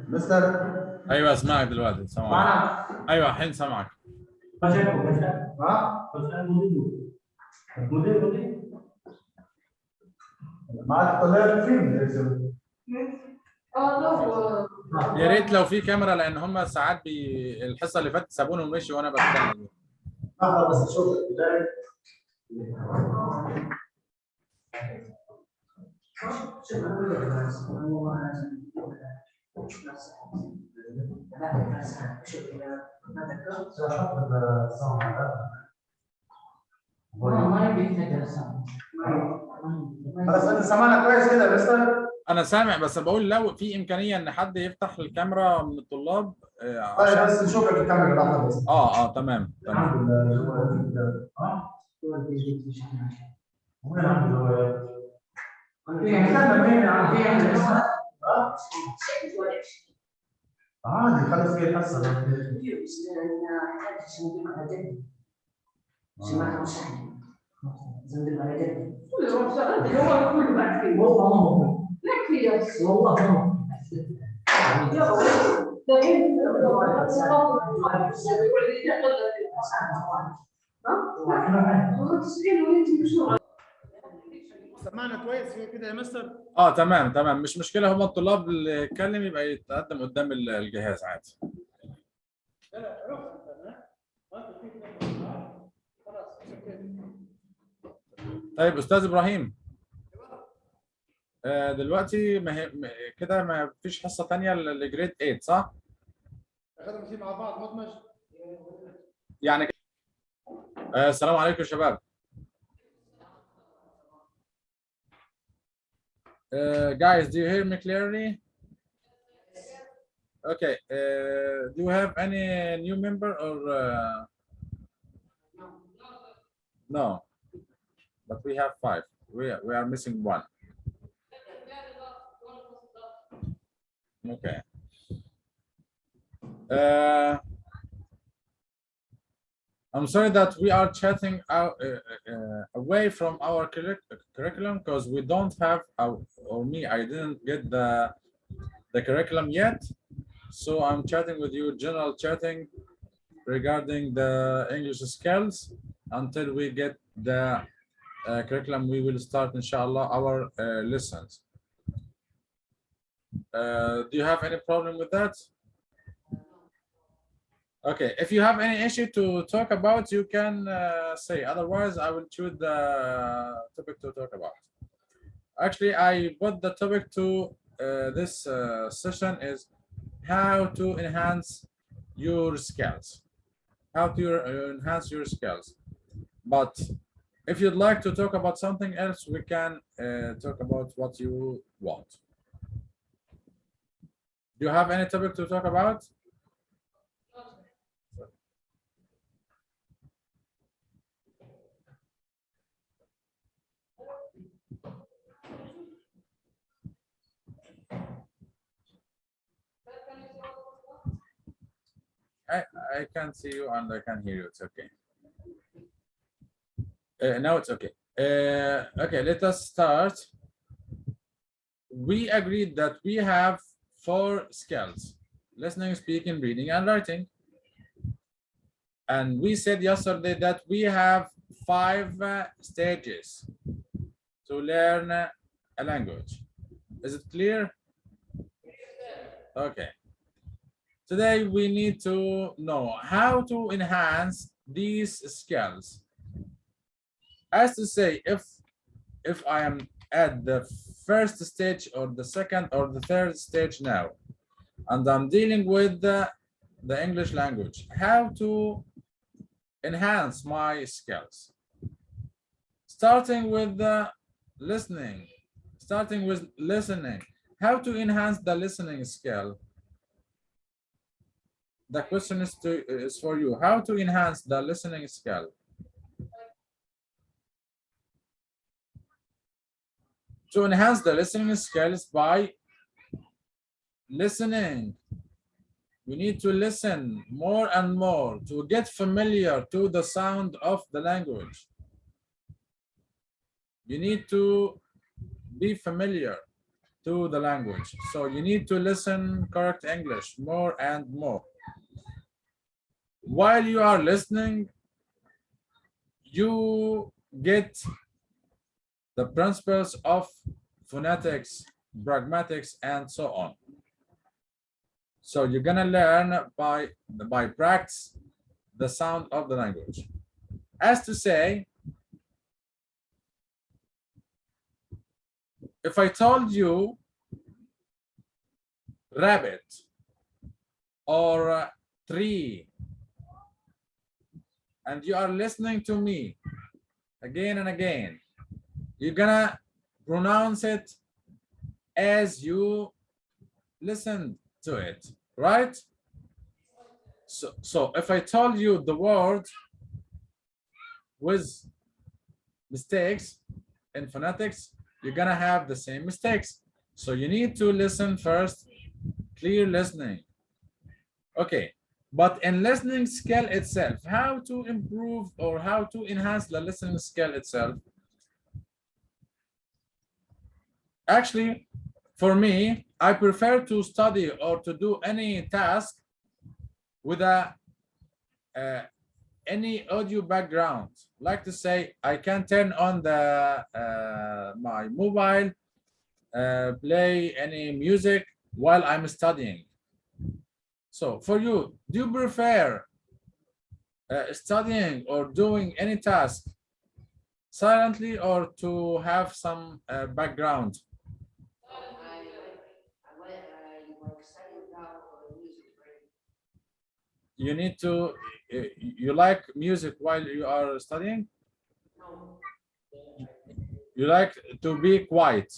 مستر. ايوه اسمعك دلوقتي سامعك. معنا. ايوه الحين سامعك. ها؟ مع الطلاب فين يرسلوا؟ يا ريت لو في كاميرا لان هم ساعات الحصه اللي فاتت سابوني ومشي وانا بتكلم. بس اشوف بس انت سامعنا كويس كده يا مستر؟ انا سامع بس بقول لو في امكانيه ان حد يفتح الكاميرا من الطلاب طيب بس نشوفك الكاميرا لحظه بس. تمام الحمد لله. عادي خلص فيه الحصه. سمعنا كويس كده يا مستر؟ تمام مش مشكله هم الطلاب اللي اتكلم يبقى يتقدم قدام الجهاز عادي. طيب استاذ ابراهيم دلوقتي كده ما فيش حصه ثانيه لجريد 8 صح؟ اخذنا فيه مع بعض مطمش يعني السلام عليكم يا شباب. Guys, do you hear me clearly? Okay. Do you have any new member or no? But we have 5. We are missing 1. Okay. I'm sorry that we are chatting out away from our curriculum because we don't have, or me, I didn't get the curriculum yet. So I'm chatting with you, general chatting regarding the English skills until we get the curriculum. We will start, inshallah, our lessons. Do you have any problem with that? Okay, if you have any issue to talk about, you can say. Otherwise, I will choose the topic to talk about. Actually, I put the topic to this session is how to enhance your skills. How to enhance your skills. But if you'd like to talk about something else, we can talk about what you want. Do you have any topic to talk about? I can see you and I can hear you. It's okay. Now it's okay. Okay, let us start. We agreed that we have 4 skills: listening, speaking, reading, and writing. And we said yesterday that we have 5 stages to learn a language. Is it clear? Okay. Today we need to know how to enhance these skills. As to say, if I am at the first stage or the second or the third stage now, and I'm dealing with the English language, how to enhance my skills? Starting with the listening. How to enhance the listening skill? The question is for you. How to enhance the listening skill? To enhance the listening skills by listening. We need to listen more and more to get familiar to the sound of the language. You need to be familiar. to the language. So you need to listen correct English more and more. While you are listening, you get the principles of phonetics, pragmatics, and so on. So you're gonna learn by practice the sound of the language. As to say, if I told you rabbit or tree, and you are listening to me again and again, you're gonna pronounce it as you listen to it, right? So if I told you the word with mistakes in phonetics, you're gonna have the same mistakes. So you need to listen first, clear listening. Okay, but in listening skill itself, how to improve or how to enhance the listening skill itself? Actually, for me, I prefer to study or to do any task with any audio background. Like to say, I can turn on the my mobile, play any music while I'm studying. So for you, do you prefer studying or doing any task silently or to have some background? You need to, you like music while you are studying? You like to be quiet?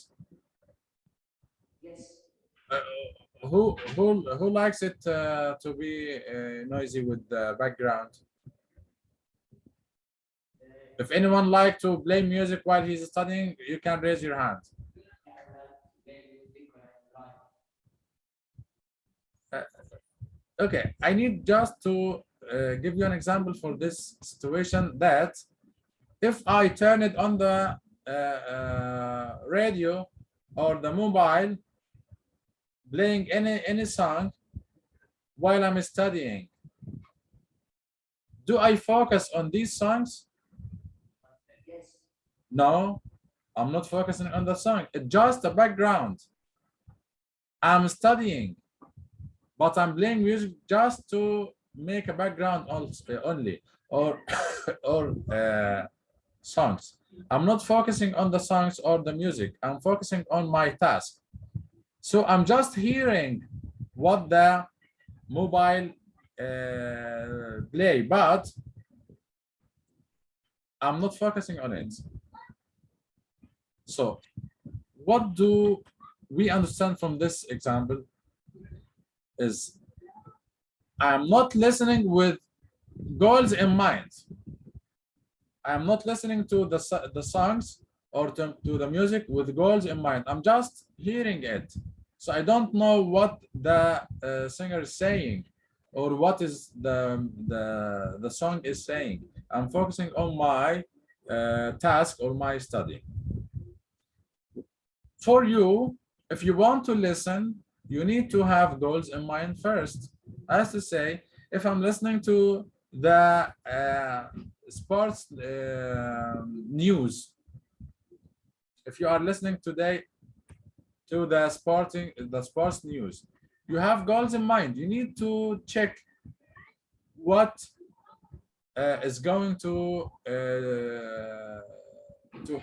Uh, who likes it to be noisy with the background? If anyone like to play music while he's studying, you can raise your hand. Okay, I need just to give you an example for this situation, that if I turn it on the radio or the mobile, playing any song while I'm studying, do I focus on these songs? No, I'm not focusing on the song. It's just a background. I'm studying, but I'm playing music just to make a background only, or or songs. I'm not focusing on the songs or the music. I'm focusing on my task. So I'm just hearing what the mobile play, but I'm not focusing on it. So what do we understand from this example is I'm not listening with goals in mind. I'm not listening to the songs or to the music with goals in mind. I'm just hearing it. So I don't know what the singer is saying or what is the song is saying. I'm focusing on my task or my study. For you, if you want to listen, you need to have goals in mind first. As to say, if I'm listening to the sports news, if you are listening today to the sports news, you have goals in mind. You need to check what is going to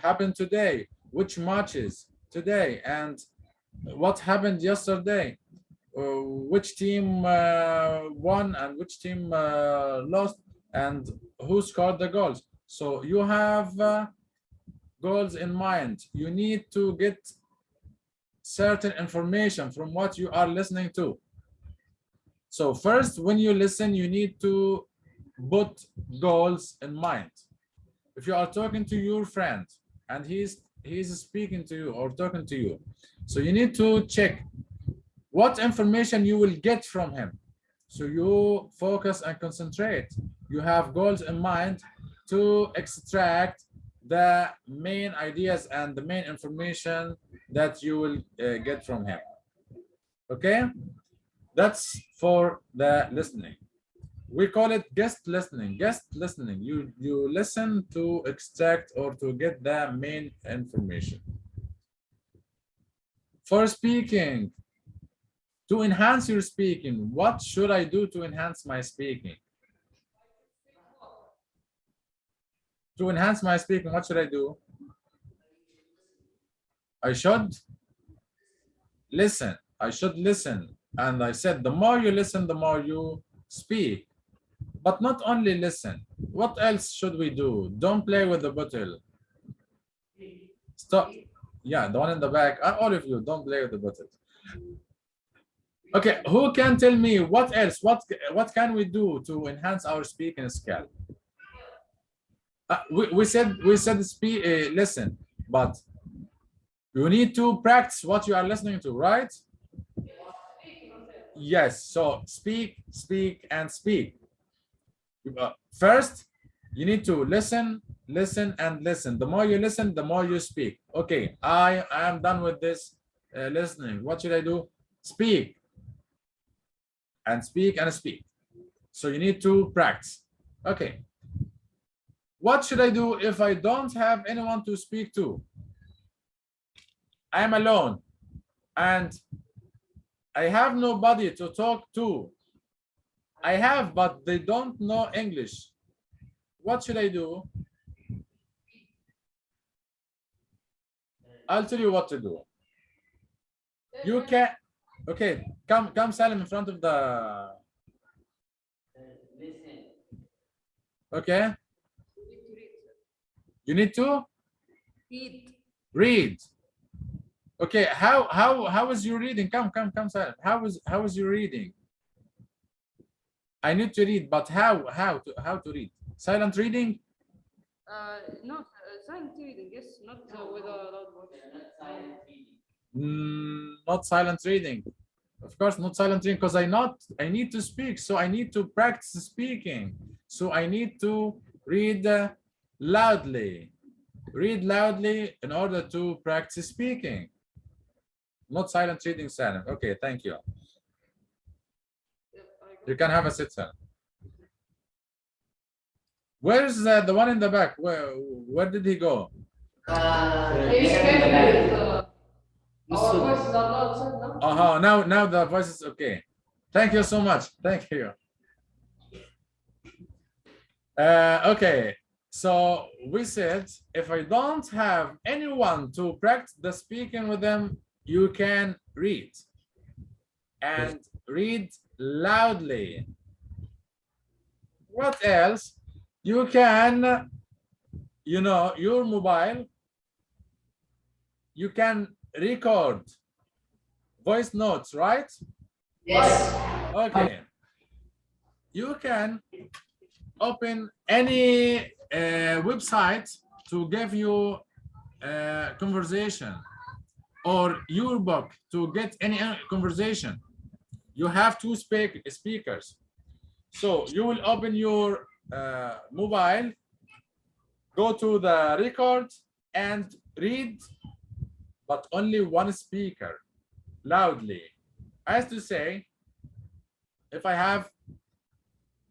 happen today, which matches today, and what happened yesterday, which team won and which team lost, and who scored the goals. So you have goals in mind. You need to get certain information from what you are listening to. So first, when you listen, you need to put goals in mind. If you are talking to your friend and he's speaking to you or talking to you, so you need to check what information you will get from him. So you focus and concentrate. You have goals in mind to extract the main ideas and the main information that you will get from him. Okay, that's for the listening. We call it guest listening. Guest listening. You listen to extract or to get the main information. For speaking, to enhance your speaking, what should I do to enhance my speaking? To enhance my speaking, what should I do? I should listen. I should listen. And I said, the more you listen, the more you speak. But not only listen. What else should we do? Don't play with the bottle. Stop. Yeah, the one in the back. All of you, don't play with the bottle. Okay, who can tell me what else? What can we do to enhance our speaking skill? We said listen, but you need to practice what you are listening to, right? Yes. So speak, speak, and speak. First, you need to listen, listen, and listen. The more you listen, the more you speak. Okay, I am done with this listening. What should I do? Speak. And speak and speak. So you need to practice. Okay. What should I do if I don't have anyone to speak to? I am alone and I have nobody to talk to. I have, but they don't know English. What should I do? I'll tell you what to do. You can, okay, come Salim in front of the, okay. You need to read. Okay, how is your reading? Come, Salim. How is your reading? I need to read, but how to read? Silent reading? No, silent reading, yes, not with a loud voice. Not silent reading. Of course, not silent reading, because I need to speak, so I need to practice speaking. So I need to read loudly. Read loudly in order to practice speaking. Not silent reading, Salim. Okay, thank you. You can have a sit, Salim. Where's the one in the back? Where did he go? Now the voice is okay. Thank you so much. Thank you. Okay, so we said if I don't have anyone to practice the speaking with them, you can read and read loudly. What else? You can, your mobile, you can record voice notes, right? Yes. Okay. You can open any website to give you a conversation, or your book to get any conversation. You have two speakers. So you will open your mobile, go to the record and read, but only one speaker, loudly. As to say, if I have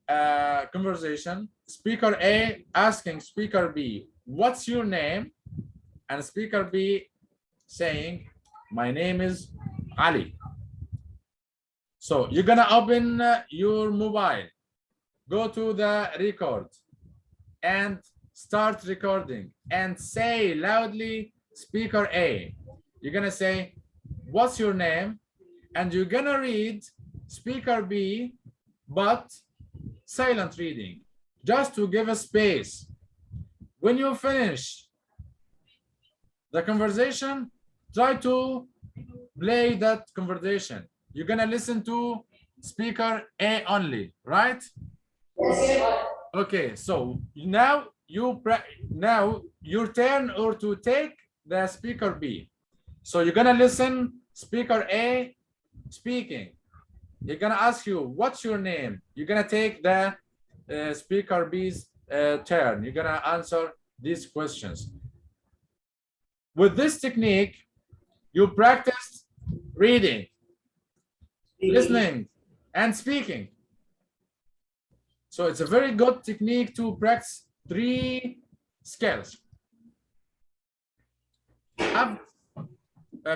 a conversation, speaker A asking speaker B, what's your name? And speaker B saying, my name is Ali. So you're gonna open your mobile, go to the record and start recording and say loudly, speaker A. You're gonna say, what's your name? And you're gonna read speaker B, but silent reading, just to give a space. When you finish the conversation, try to play that conversation. You're gonna listen to speaker A only, right? Yes. Okay, so now your turn or to take the speaker B. So you're gonna listen speaker A speaking. You're gonna ask you, what's your name? You're gonna take the speaker B's turn. You're gonna answer, these questions. With this technique, you practice reading, listening, and speaking. So it's a very good technique to practice 3 skills.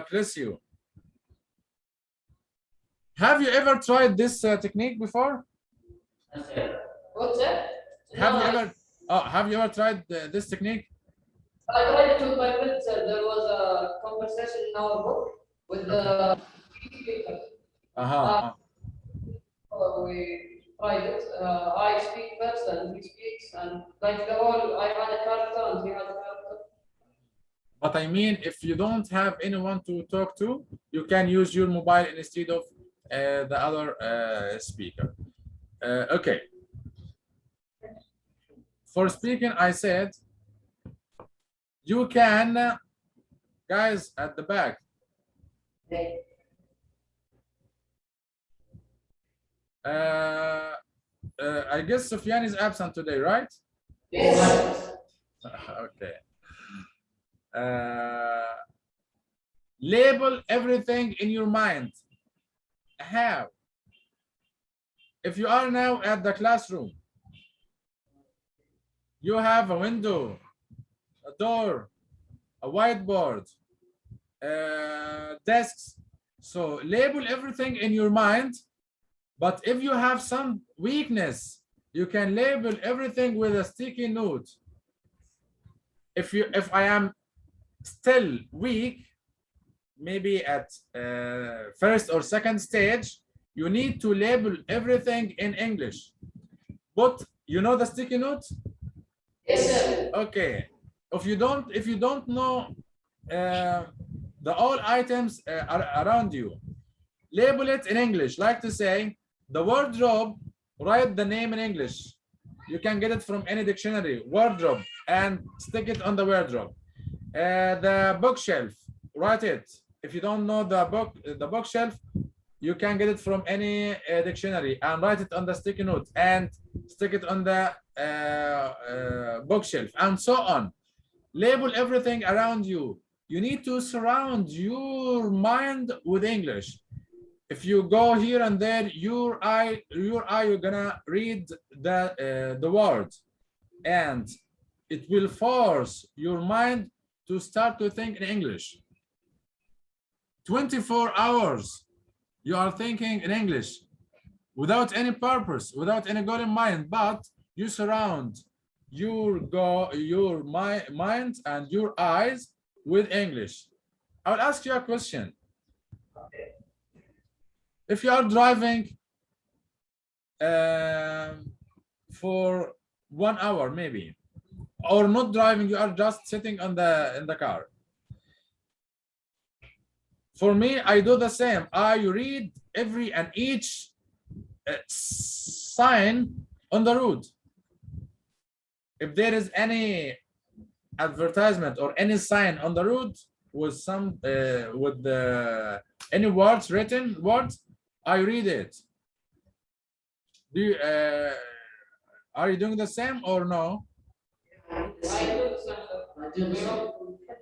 Bless you. Have you ever tried this technique before? What's that? Have you ever tried this technique? I tried to, but there was a conversation in our book with the speakers. We tried it. I speak first and he speaks, and like the whole, I had a character and he had a character. But I mean, if you don't have anyone to talk to, you can use your mobile instead of the other speaker. Okay. For speaking, I said, you can, guys at the back. I guess Sufyan is absent today, right? Yes. Okay. Label everything in your mind. How? If you are now at the classroom, you have a window, a door, a whiteboard, desks. So label everything in your mind. But if you have some weakness, you can label everything with a sticky note. If I am still weak, maybe at first or second stage, you need to label everything in English. But you know the sticky note? Yes, sir. Okay. If you don't know the all items around you, label it in English. Like to say, the wardrobe, write the name in English. You can get it from any dictionary, wardrobe, and stick it on the wardrobe. The bookshelf, write it. If you don't know the bookshelf, you can get it from any dictionary and write it on the sticky note and stick it on the bookshelf, and so on. Label everything around you. You need to surround your mind with English. If you go here and there, your eye, you're gonna read the word, and it will force your mind to start to think in English. 24 hours, you are thinking in English without any purpose, without any goal in mind, but you surround your mind and your eyes with English. I will ask you a question. If you are driving for 1 hour, maybe, or not driving, you are just sitting in the car. For me, I do the same. I read every and each sign on the road. If there is any advertisement or any sign on the road with some any words, written words, I read it. Do you are you doing the same or no?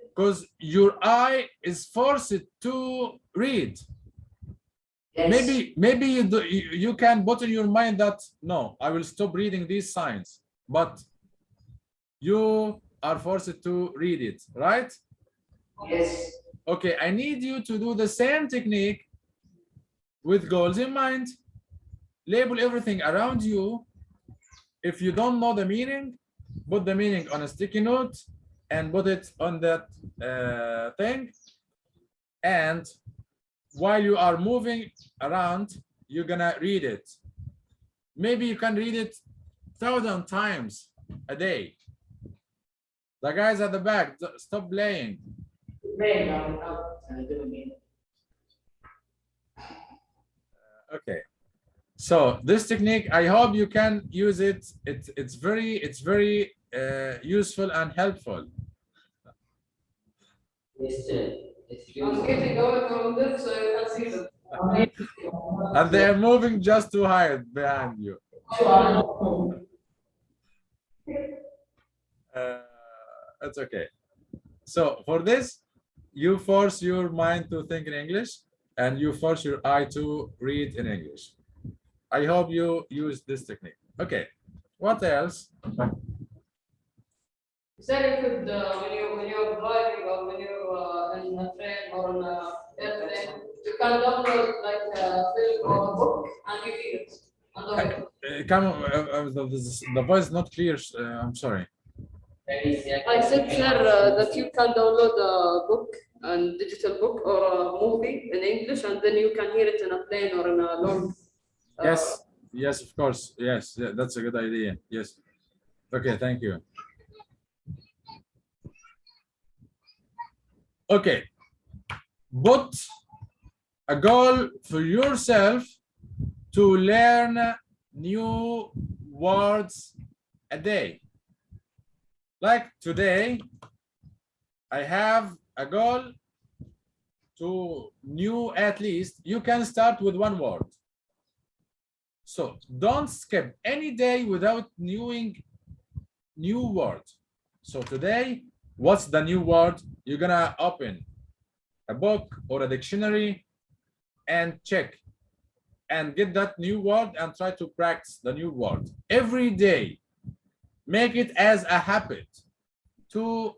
Because your eye is forced to read. Yes. Maybe you can put in your mind that no, I will stop reading these signs, but you are forced to read it, right? Yes. Okay, I need you to do the same technique with goals in mind. Label everything around you. If you don't know the meaning, put the meaning on a sticky note and put it on that thing. And while you are moving around, you're gonna read it. Maybe you can read it 1,000 times a day. The guys at the back, stop playing. Okay. So this technique, I hope you can use it. It's very useful and helpful. Yes, sir. I'm getting away from this, so you can see them. And they are moving just to hide behind you. It's okay. So for this, you force your mind to think in English and you force your eye to read in English. I hope you use this technique. Okay, what else? You said you could, when you're driving or when you're in a train or in a airplane, you can download like a film or a book and you read it on the way. Come on, the voice is not clear. I'm sorry. I said, sir, that you can download a book and digital book or a movie in English and then you can hear it in a plane or in a long. Yes, yes, of course. Yes, that's a good idea. Yes. Okay, thank you. Okay, put a goal for yourself to learn new words a day. Like today, I have a goal to new at least. You can start with one word. So don't skip any day without knowing new word. So today, what's the new word? You're gonna open a book or a dictionary and check and get that new word and try to practice the new word every day. Make it as a habit to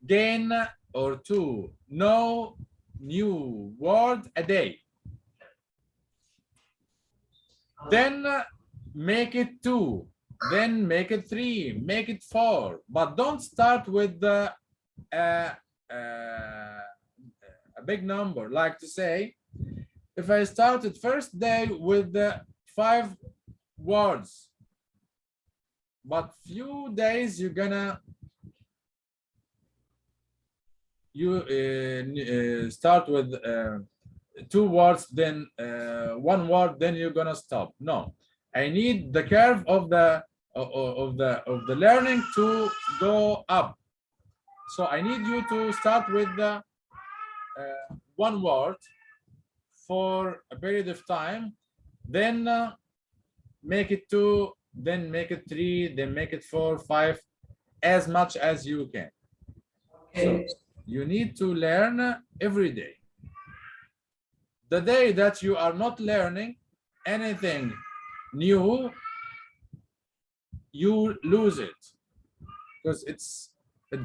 gain or to know new word a day. Then make it 2, then make it 3, make it 4, but don't start with the a big number. Like to say, if I started first day with the 5 words, but few days you're gonna start with 2 words, then 1 word, then you're gonna stop. No, I need the curve of the learning to go up. So I need you to start with the 1 word for a period of time, then make it 2, then make it 3, then make it 4, 5, as much as you can. So you need to learn every day. The day that you are not learning anything new, you lose it, because it's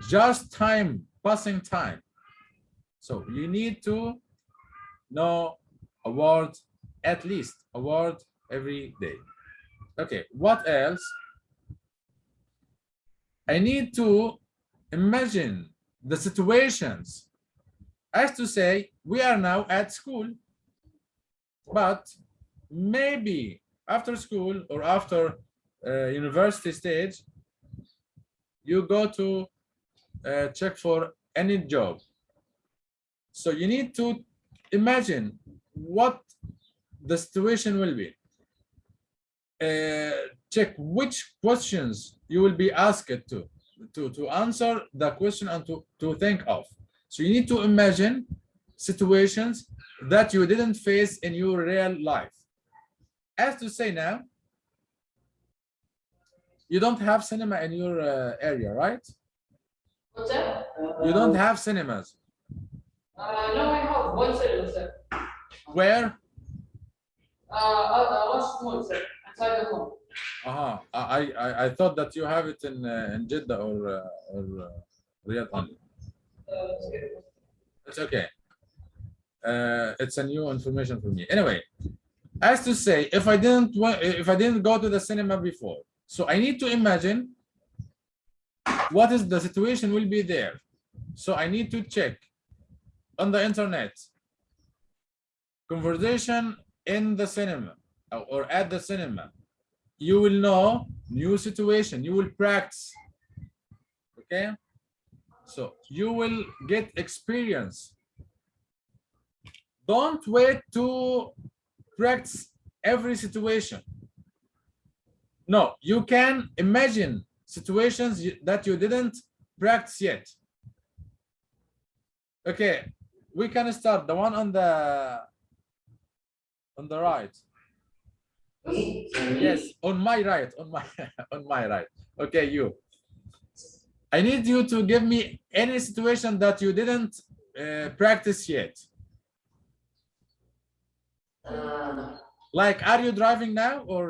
just time, passing time. So you need to know a word, at least a word every day. Okay, what else? I need to imagine the situations. As to say, we are now at school, but maybe after school or after university stage, you go to check for any job. So you need to imagine what the situation will be. Check which questions you will be asked to answer the question and to think of. So you need to imagine situations that you didn't face in your real life. As to say now, you don't have cinema in your area, right? What's that? You don't have cinemas. No, I have one cinema, sir. Where? One small, sir, inside the home. I thought that you have it in Jeddah or Riyadh only. It's okay. It's a new information for me. Anyway, as to say, if I didn't go to the cinema before, so I need to imagine what is the situation will be there. So I need to check on the internet, conversation in the cinema or at the cinema. You will know new situation, you will practice. Okay, so you will get experience. Don't wait to practice every situation. No, you can imagine situations that you didn't practice yet. Okay, we can start the one on the right. Yes, on my right, on my right. Okay, you. I need you to give me any situation that you didn't practice yet. Like, are you driving now or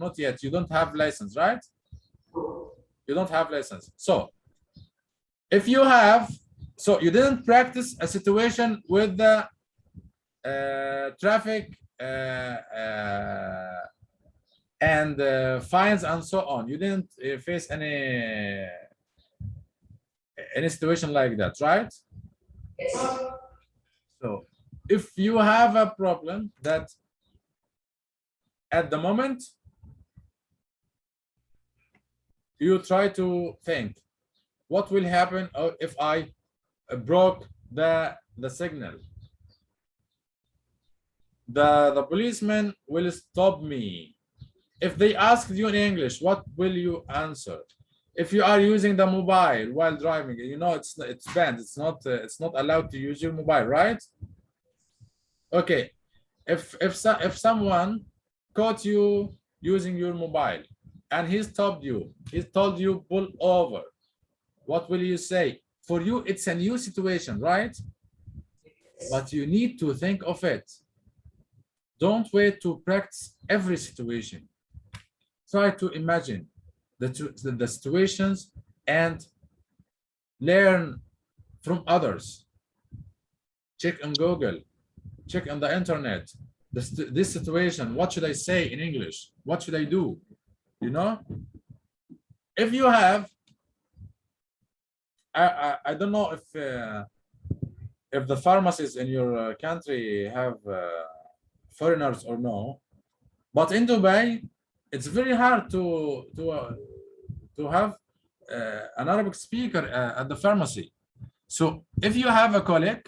not yet? You don't have license, right? You don't have license. So if you have, so you didn't practice a situation with the traffic and fines and so on. You didn't face any situation like that, right? Yes. So if you have a problem that at the moment you try to think what will happen if I broke the signal. The policeman will stop me. If they ask you in English, what will you answer? If you are using the mobile while driving, you know it's banned. It's not allowed to use your mobile, right? Okay. If someone caught you using your mobile and he stopped you, he told you pull over, what will you say? For you, it's a new situation, right? But you need to think of it. Don't wait to practice every situation. Try to imagine the situations and learn from others. Check on Google, check on the internet. This situation, what should I say in English? What should I do? You know, if you have, I don't know if the pharmacies in your country have foreigners or no, but in Dubai, it's very hard to have an Arabic speaker at the pharmacy. So if you have a colleague,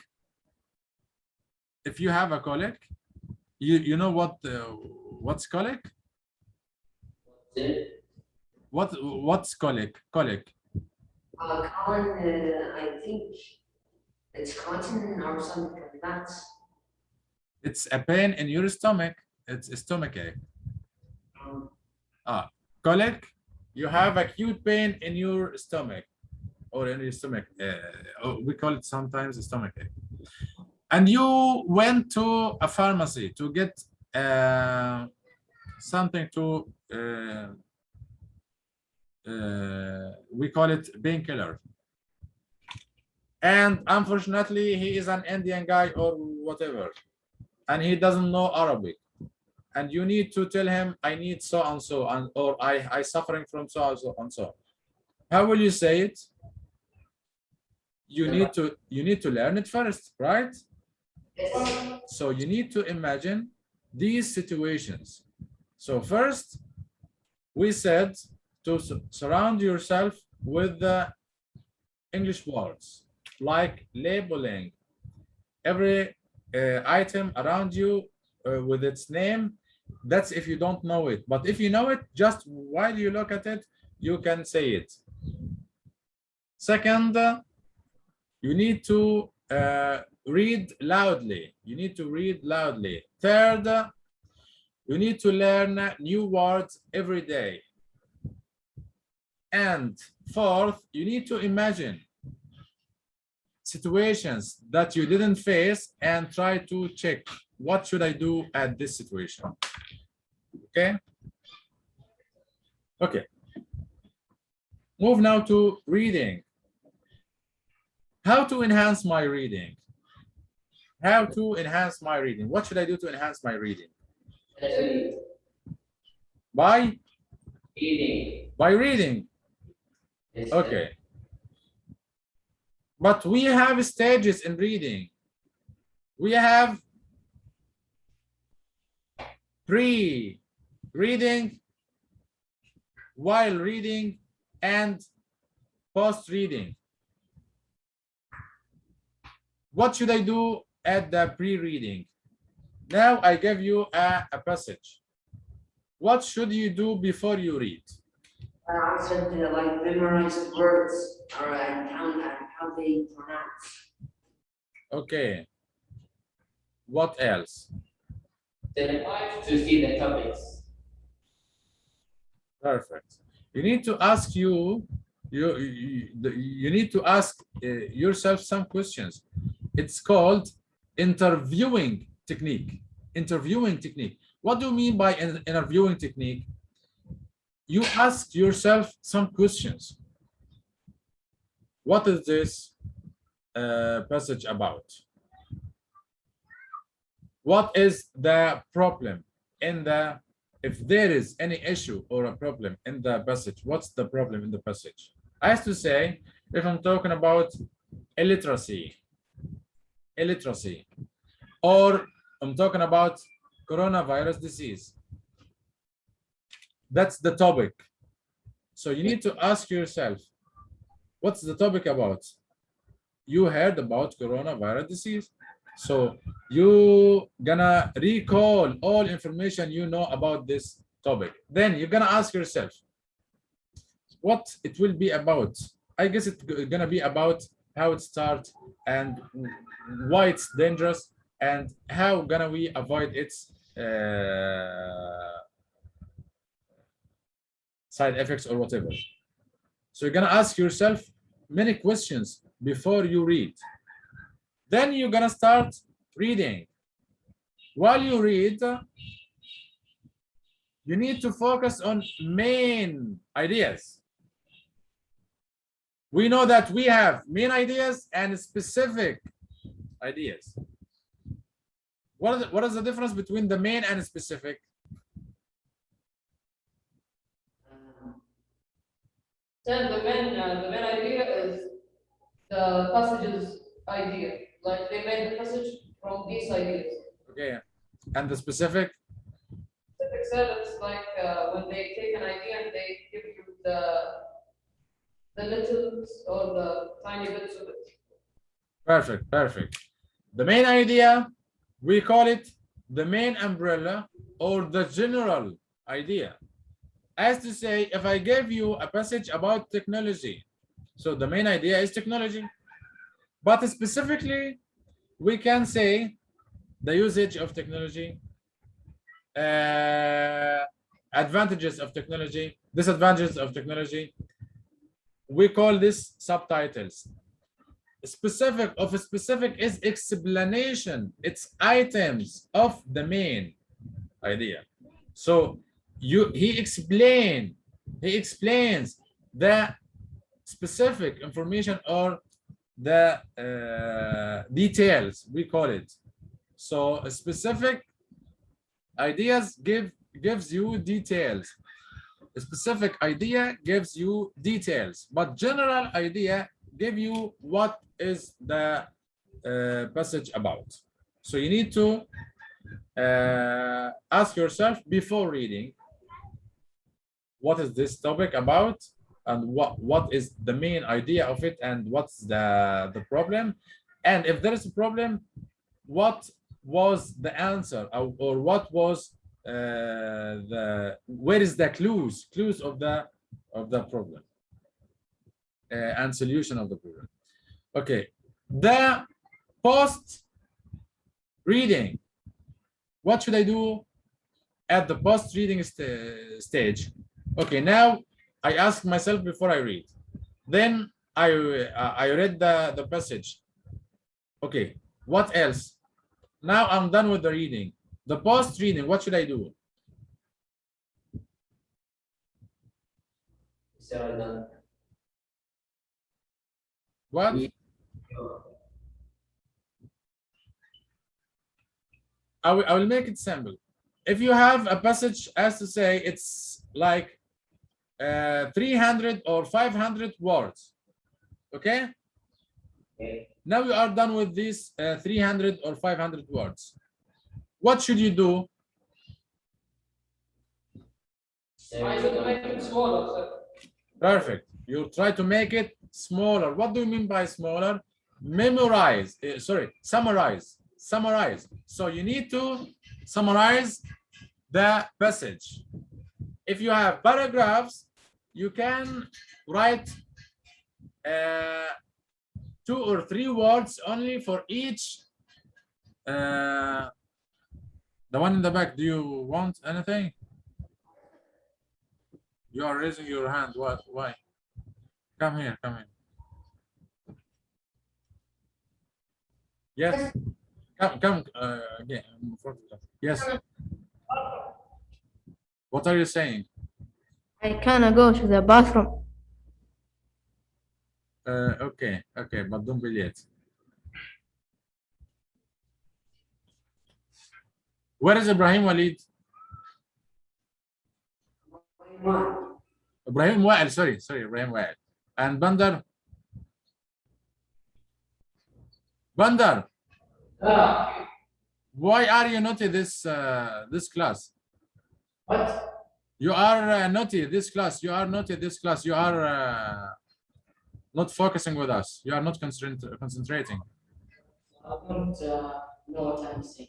you know what's colleague? What's colleague? Colin, I think it's cotton or something like that. It's a pain in your stomach. It's a stomach ache. Colic, you have acute pain in your stomach or in your stomach. We call it sometimes a stomach ache. And you went to a pharmacy to get something to, we call it painkiller. And unfortunately, he is an Indian guy or whatever, and he doesn't know Arabic. And you need to tell him, I need so and so, or I suffering from so and so and so. How will you say it? You need to learn it first, right? So you need to imagine these situations. So first, we said to surround yourself with the English words, like labeling every item around you with its name. That's if you don't know it, but if you know it, just while you look at it, you can say it. Second, you need to read loudly. Third, you need to learn new words every day. And fourth, you need to imagine situations that you didn't face and try to check, what should I do at this situation? Okay. Move now to reading. How to enhance my reading? What should I do to enhance my reading? By reading. Okay. But we have stages in reading. We have pre-reading, while reading, and post-reading. What should I do at the pre-reading? Now I give you a passage. What should you do before you read? I said like memorize the words or count how they pronounce. Okay. What else? Then to see the topics. Perfect. You need to ask you you need to ask yourself some questions. It's called interviewing technique. Interviewing technique. What do you mean by an interviewing technique? You ask yourself some questions. What is this passage about? What is the problem in the, if there is any issue or a problem in the passage, what's the problem in the passage? I have to say, if I'm talking about illiteracy, or I'm talking about coronavirus disease, that's the topic. So you need to ask yourself, what's the topic about? You heard about coronavirus disease. So you gonna recall all information you know about this topic. Then you're gonna ask yourself what it will be about. I guess it's gonna be about how it starts and why it's dangerous and how gonna we avoid its side effects or whatever. So you're gonna ask yourself many questions before you read. Then you're gonna start reading. While you read, you need to focus on main ideas. We know that we have main ideas and specific ideas. What is the difference between the main and specific? Then the main idea is the passage's idea. Like they made the passage from these ideas. Okay, and the specific? Specific said it's like when they take an idea and they give you the little or the tiny bits of it. Perfect, perfect. The main idea, we call it the main umbrella or the general idea. As to say, if I gave you a passage about technology, so the main idea is technology. But specifically, we can say the usage of technology, advantages of technology, disadvantages of technology. We call this subtitles. Specific is explanation, it's items of the main idea. So he explains the specific information or the details, we call it. So a specific ideas gives you details. A specific idea gives you details, but general idea give you what is the passage about. So you need to ask yourself before reading, what is this topic about, and what is the main idea of it, and what's the problem, and if there is a problem, what was the answer, or what was where is the clues of the problem and solution of the problem. Okay, the post reading, what should I do at the post reading stage? Okay, now I ask myself before I read, then I read the passage. Okay, what else? Now I'm done with the reading. The post reading, what should I do? What? I will make it simple. If you have a passage, as to say, it's like 300 or 500 words, okay? Now you are done with these 300 or 500 words. What should you do? I should make it smaller, sir. Perfect. You try to make it smaller. What do you mean by smaller? Memorize. Summarize. So you need to summarize the passage. If you have paragraphs, you can write 2 or 3 words only for each. The one in the back, do you want anything? You are raising your hand. What? Why? Come here, come here. Yes. Come again. Yes. What are you saying? I cannot go to the bathroom. Okay, but don't be late. Where is Ibrahim Walid? Ibrahim Wa'il, sorry, Ibrahim Wa'il. And Bandar? Bandar, why are you naughty this class? What? You are naughty this class. You are naughty this class. You are not focusing with us. You are not concentrating. I don't know what I'm saying.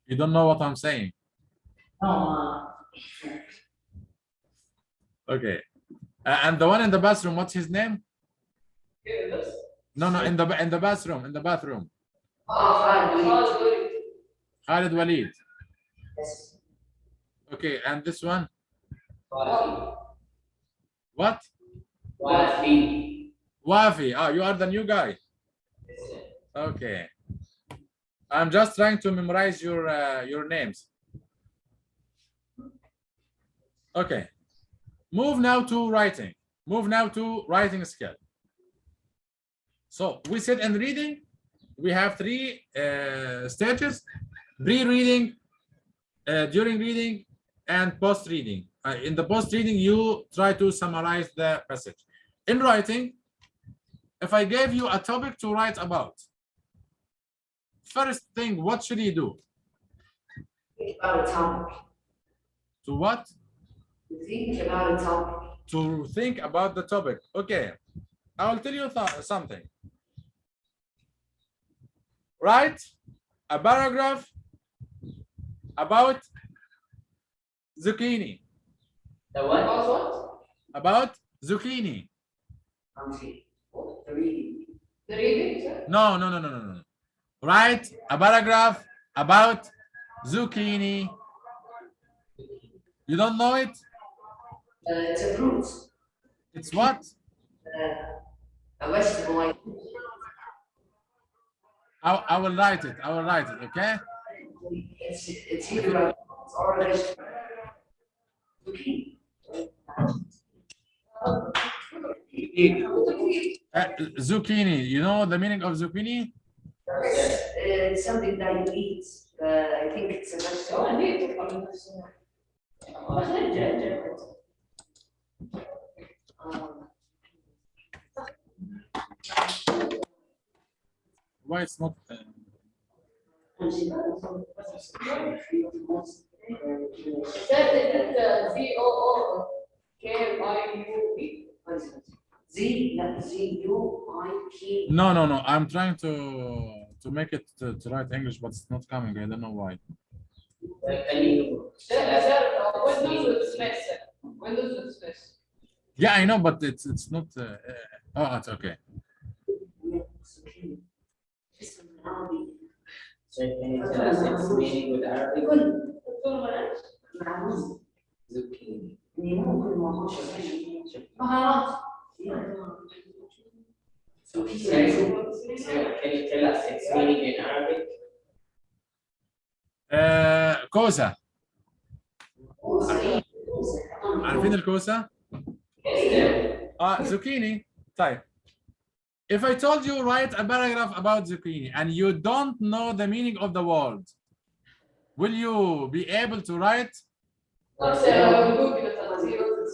You don't know what I'm saying. No, Okay. And the one in the bathroom, what's his name? No, in the bathroom. In the bathroom. Khalid Walid. yes. Okay, and this one? Wafi. What? Wafi. Wafi. Ah, you are the new guy. Okay. I'm just trying to memorize your names. Okay. Move now to writing. Move now to writing skill. So we said in reading, we have three stages: pre-reading, during reading, and post-reading. In the post-reading, you try to summarize the passage. In writing, if I gave you a topic to write about, first thing, what should you do? Think about a topic. To what? Think about a topic. To think about the topic. Okay, I will tell you something. Write a paragraph about zucchini. The what? About zucchini. The reading. The reading, sir? No. Write a paragraph about zucchini. You don't know it? It's a fruit. It's what? A vegetable. Like I will write it. Okay? it's either a fruit or a vegetable. Zucchini. Zucchini. You know the meaning of zucchini? It's something that you eat. I think it's a vegetable. Why it's not? Z-U-I-K. No. I'm trying to make it to write English, but it's not coming. I don't know why. Can you Windows with space, sir. Windows with space. Yeah, I know, but it's not. Oh, it's okay. So can you tell us its meaning with Arabic? Zucchini. So can you tell us its meaning in Arabic? كوسة. عارفين الكوسة؟ zucchini. طيب. If I told you write a paragraph about zucchini and you don't know the meaning of the word, will you be able to write?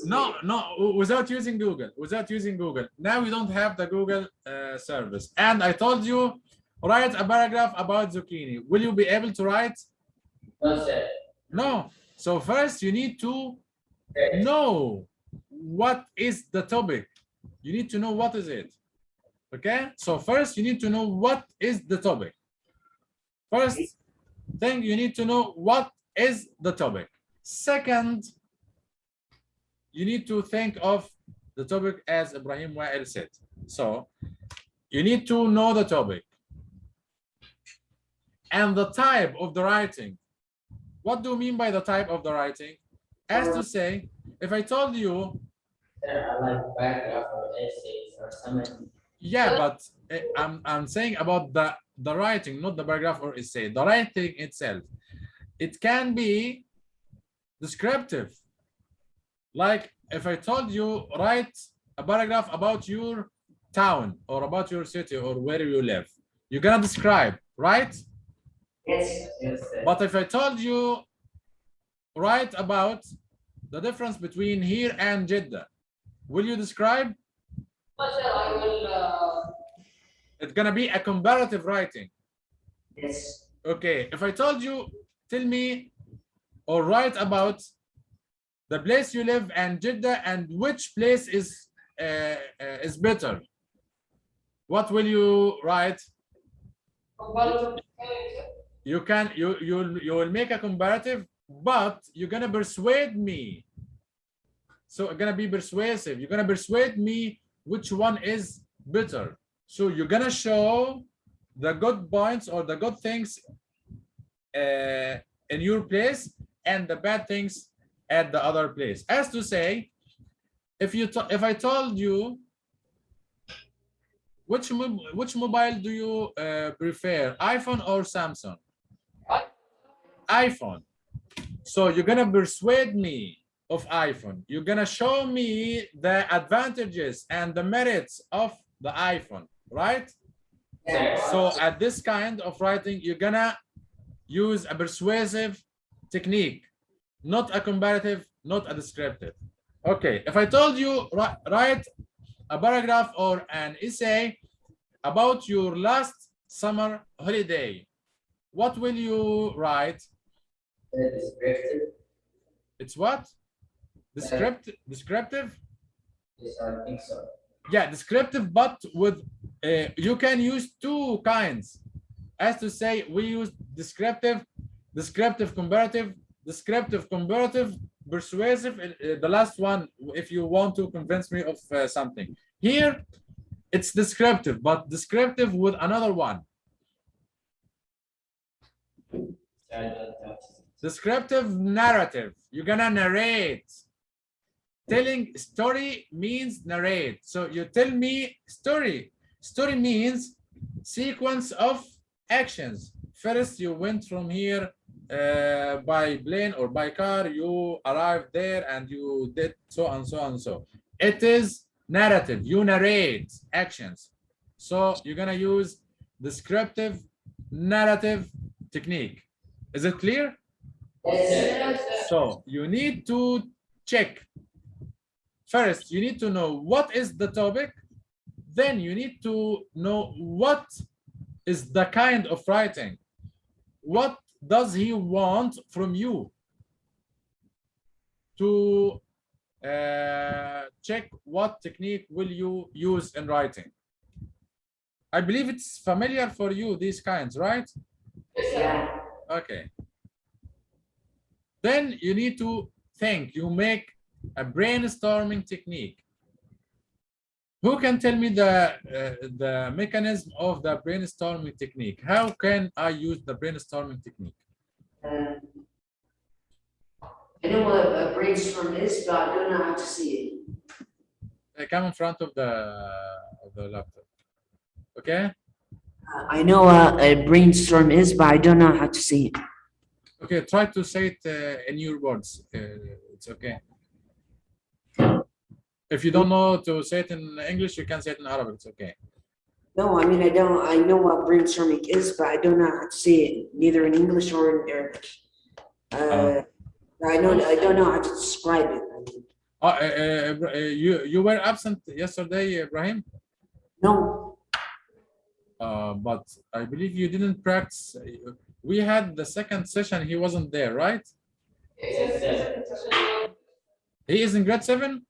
No, without using Google. Now we don't have the Google service. And I told you write a paragraph about zucchini. Will you be able to write? No, sir. No. So first you need to know what is the topic. You need to know what is it. Okay? So first you need to know what is the topic. First thing, you need to know what is the topic. Second, you need to think of the topic as Ibrahim Wa'il said. So you need to know the topic and the type of the writing. What do you mean by the type of the writing? As to say, if I told you There are like paragraph or essays or something. Yeah, but I'm saying about the writing, not the paragraph or essay. The writing itself, it can be descriptive. Like if I told you write a paragraph about your town or about your city or where you live, you're gonna describe, right? Yes. Yes, But if I told you write about the difference between here and Jeddah, will you describe? Sir, I will. It's gonna be a comparative writing. Yes. Okay, if I told you, tell me or write about the place you live and Jeddah and which place is better, what will you write? You will make a comparative, but you're gonna persuade me. So it's gonna be persuasive. You're gonna persuade me which one is better. So you're gonna show the good points or the good things in your place and the bad things at the other place. As to say, if I told you which mobile do you prefer, iPhone or Samsung? iPhone. So you're gonna persuade me of iPhone. You're gonna show me the advantages and the merits of the iPhone, right? So at this kind of writing, you're gonna use a persuasive technique, not a comparative, not a descriptive. Okay, if I told you write a paragraph or an essay about your last summer holiday, what will you write? descriptive. It's what? Descriptive? Yes, I think so. Yeah, descriptive, but with you can use two kinds. As to say, we use descriptive, comparative, comparative, persuasive. The last one, if you want to convince me of something. Here, it's descriptive, but descriptive with another one. Descriptive narrative. You're gonna narrate. Telling story means narrate. So you tell me story. Story means sequence of actions. First, you went from here by plane or by car. You arrived there and you did so and so and so. It is narrative. You narrate actions. So you're gonna use descriptive narrative technique. Is it clear? Yes. So you need to check. First, you need to know what is the topic. Then you need to know what is the kind of writing. What does he want from you? To check what technique will you use in writing. I believe it's familiar for you, these kinds, right? Yeah. Okay. Then you need to think. You make a brainstorming technique. Who can tell me the mechanism of the brainstorming technique? How can I use the brainstorming technique? I know what a brainstorm is, but I don't know how to see it. Come in front of the laptop. Okay. I know what a brainstorm is, but I don't know how to see it. Okay. Try to say it in your words. It's okay. If you don't know to say it in English, you can say it in Arabic. It's okay. No, I mean I don't. I know what brainstorming is, but I don't know how to say it, neither in English or in Arabic. I don't know how to describe it. You were absent yesterday, Ibrahim. No. But I believe you didn't practice. We had the second session. He wasn't there, right? He is in grade 7.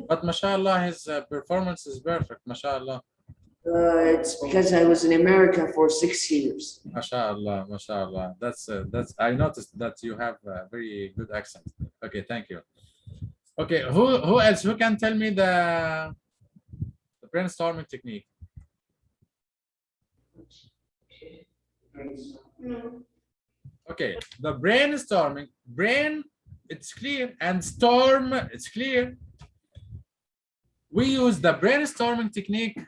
But mashallah, his performance is perfect. Mashallah. It's because I was in America for 6 years. Mashallah, mashallah. That's I noticed that you have a very good accent. Okay, thank you. Okay, who else? Who can tell me the brainstorming technique? Okay, the brainstorming. Brain it's clear. And storm, it's clear. We use the brainstorming technique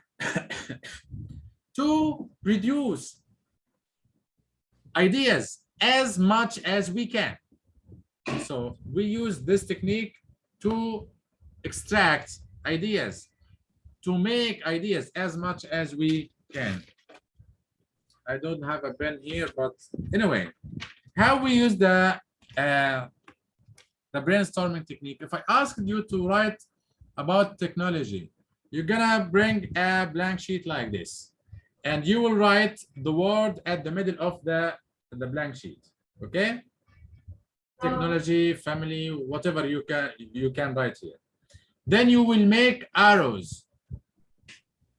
to reduce ideas as much as we can. So we use this technique to extract ideas, to make ideas as much as we can. I don't have a pen here, but anyway, how we use the brainstorming technique. If I asked you to write about technology, you're gonna bring a blank sheet like this, and you will write the word at the middle of the blank sheet. Okay? Technology, family, whatever you can write here. Then you will make arrows,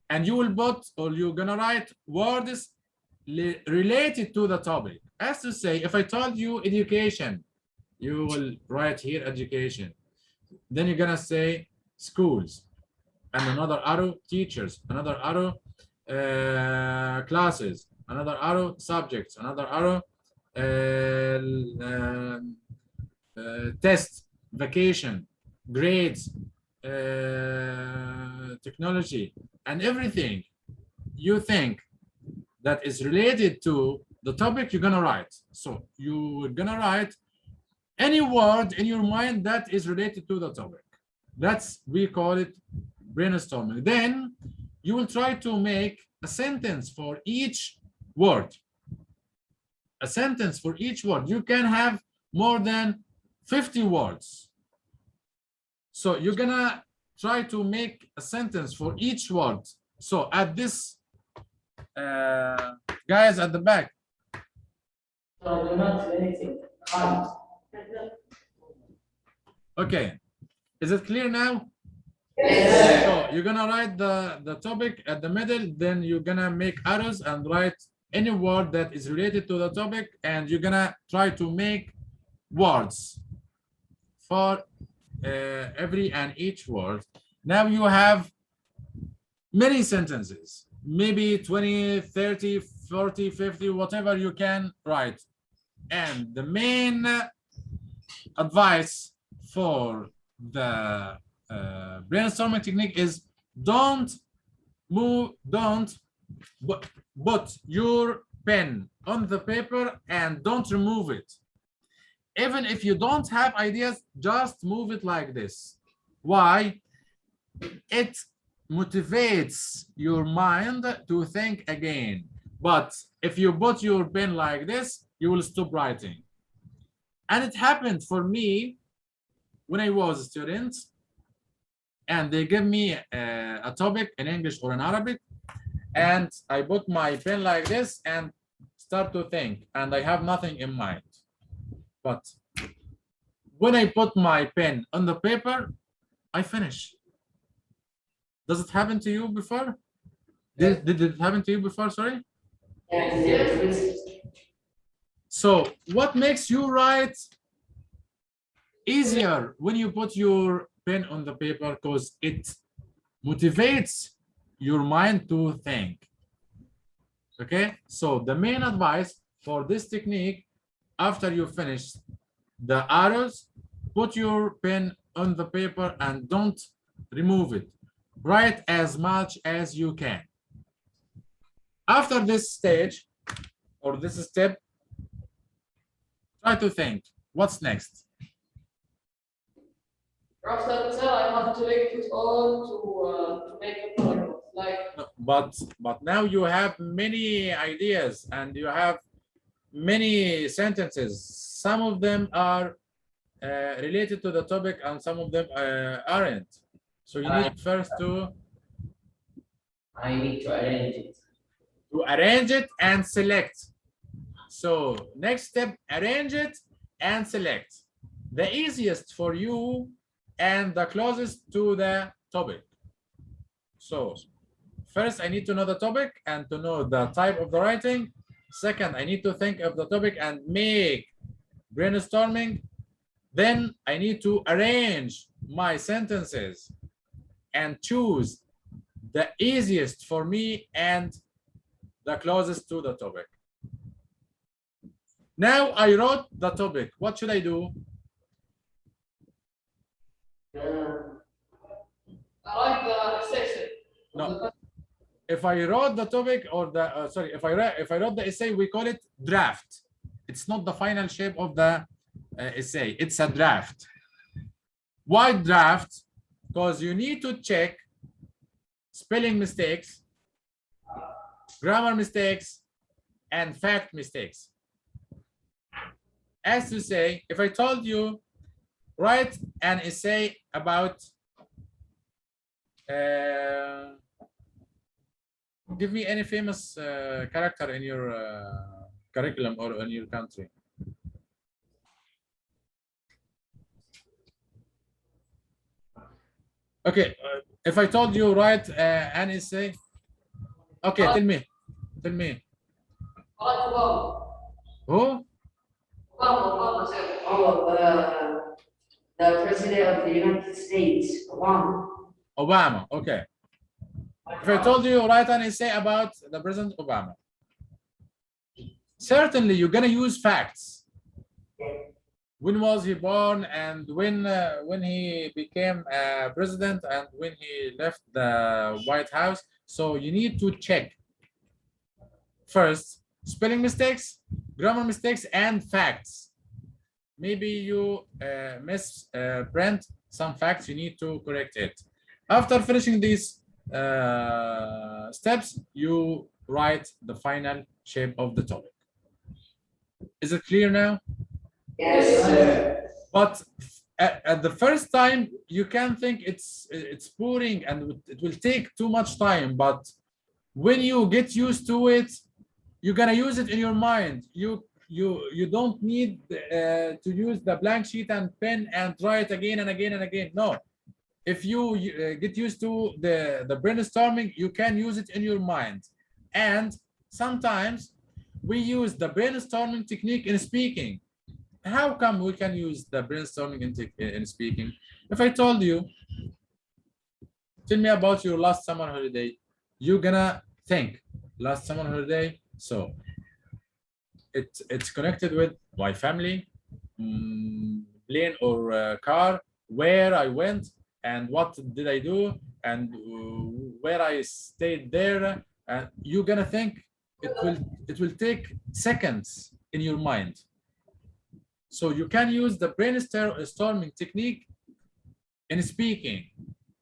and you will put, or you're gonna write words related to the topic. As to say, if I told you education, you will write here education. Then you're gonna say schools, and another arrow teachers, another arrow classes, another arrow subjects, another arrow test, vacation, grades, technology, and everything you think that is related to the topic you're gonna write. So you're gonna write any word in your mind that is related to the topic. That's, we call it brainstorming. Then you will try to make a sentence for each word. A sentence for each word. You can have more than 50 words. So you're gonna try to make a sentence for each word. So at this, guys at the back. So I do not do anything. Okay, is it clear now? Yes. So you're gonna write the topic at the middle, then you're gonna make arrows and write any word that is related to the topic, and you're gonna try to make words for every and each word. Now you have many sentences, maybe 20, 30, 40, 50, whatever you can write. And the main advice for the brainstorming technique is don't put your pen on the paper and don't remove it. Even if you don't have ideas, just move it like this. Why? It motivates your mind to think again. But if you put your pen like this, you will stop writing. And it happened for me when I was a student, and they give me a topic in English or in Arabic, and I put my pen like this and start to think, and I have nothing in mind. But when I put my pen on the paper, I finish. Does it happen to you before? Did it happen to you before? Sorry? Yes. So what makes you write easier when you put your pen on the paper? Because it motivates your mind to think. Okay, so the main advice for this technique, after you finish the arrows, put your pen on the paper and don't remove it. Write as much as you can. After this stage or this step, try to think, what's next? After that, I have to link it all to make a product. Like, But now you have many ideas and you have many sentences. Some of them are related to the topic and some of them aren't. So you need first to I need to arrange it. arrange it and select. So next step, arrange it and select the easiest for you and the closest to the topic. So first I need to know the topic and to know the type of the writing. Second, I need to think of the topic and make brainstorming. Then I need to arrange my sentences and choose the easiest for me and the closest to the topic. Now I wrote the topic. What should I do? Write the section. No. If I wrote the topic or the sorry, if I wrote the essay, we call it draft. It's not the final shape of the essay. It's a draft. Why draft? Because you need to check spelling mistakes, grammar mistakes, and fact mistakes. As to say, if I told you write an essay about give me any famous character in your curriculum or in your country. Okay, if I told you write an essay, okay, tell me. Barack Obama. Who? Obama, sir. Oh, the president of the United States, Obama. Obama, okay. If I told you write an essay about the President Obama, certainly you're gonna use facts. When was he born, and when he became president, and when he left the White House. So you need to check first spelling mistakes, grammar mistakes, and facts. Maybe you misprint some facts, you need to correct it. After finishing these steps, you write the final shape of the topic. Is it clear now? Yes, sir. But at the first time, you can think it's boring and it will take too much time. But when you get used to it, you're gonna use it in your mind. You don't need to use the blank sheet and pen and write again and again and again. No. If you get used to the brainstorming, you can use it in your mind. And sometimes we use the brainstorming technique in speaking. How come we can use the brainstorming in speaking? If I told you, tell me about your last summer holiday, you're gonna think last summer holiday. So it's connected with my family, plane or car, where I went, and what did I do, and where I stayed there. And you're gonna think it will take seconds in your mind. So you can use the brainstorming technique in speaking.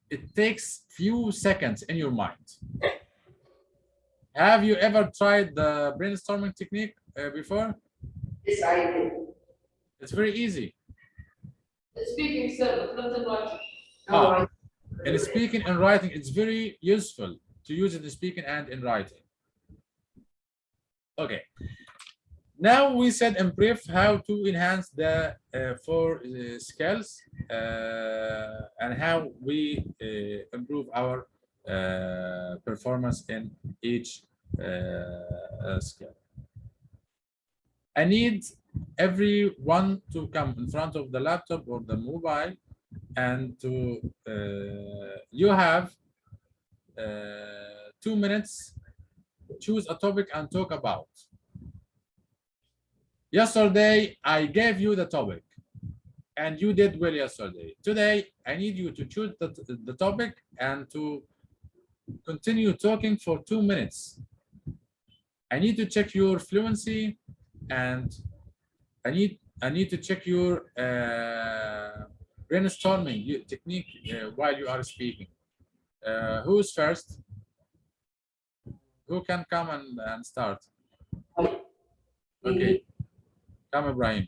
It takes few seconds in your mind. Have you ever tried the brainstorming technique before? Yes, I did. It's very easy. Speaking, sir, but not in writing. Oh, in speaking and writing, it's very useful to use it in speaking and in writing. Okay. Now we said in brief how to enhance the four skills and how we improve our performance in each skill. I need everyone to come in front of the laptop or the mobile and to you have 2 minutes, choose a topic and talk about. Yesterday, I gave you the topic and you did well yesterday. Today, I need you to choose the topic and to continue talking for 2 minutes. I need to check your fluency and I need to check your brainstorming technique while you are speaking. Who's first? Who can come and start? Okay. Come, Ibrahim.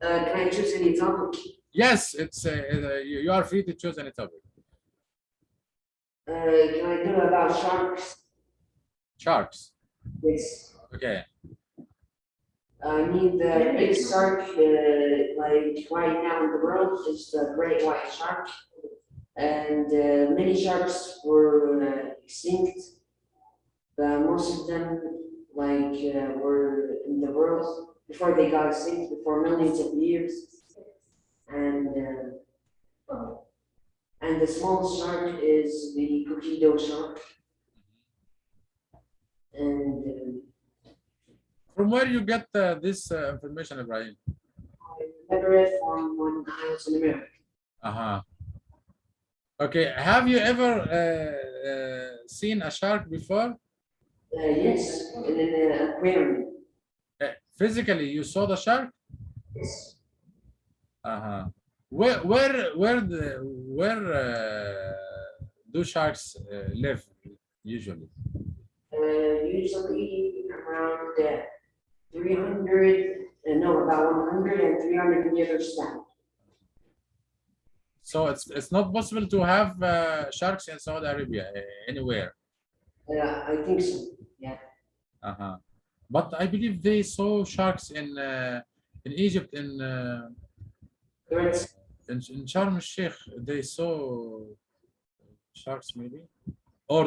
Can I choose any topic? Yes, it's you are free to choose any topic. Can I do about sharks? Sharks. Yes. Okay. I need the big shark, like right now in the world is the great white shark. And many sharks were extinct. But most of them were in the world before they got extinct, before millions of years. And the smallest shark is the cookie shark. And From where you get this information, Ibrahim? I remember it from when I was in America. Uh-huh. Okay, have you ever seen a shark before? Yes, in an aquarium. Physically, you saw the shark? Yes. Uh-huh. Where do sharks live usually? Usually around 300, no, about 100 and 300 meters down. So it's not possible to have sharks in Saudi Arabia anywhere. I think so. Yeah. Uh-huh. But I believe they saw sharks in Egypt There's in Sharm el-Sheikh. They saw sharks maybe, or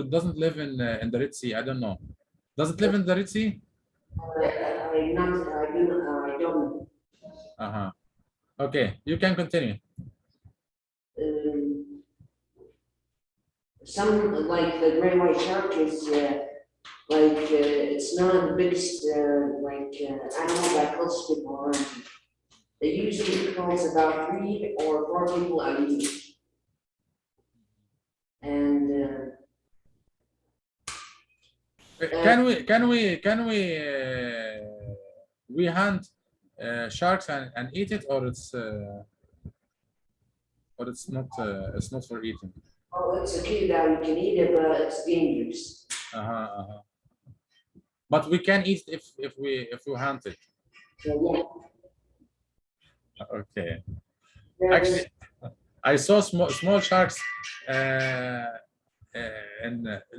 it doesn't live in the Red Sea. I don't know. Does it live in the Red Sea? I don't know. Uh-huh. Okay, you can continue. Some like the great white shark is it's not the biggest animal that kills people around. It usually kills about 3 or 4 people a week. And we hunt sharks and eat it, or it's not for eating? oh, it's okay that we can eat it, but it's dangerous. Uh-huh. But we can eat it if we hunt it. So yeah. Okay. There's- Actually, I saw small sharks, and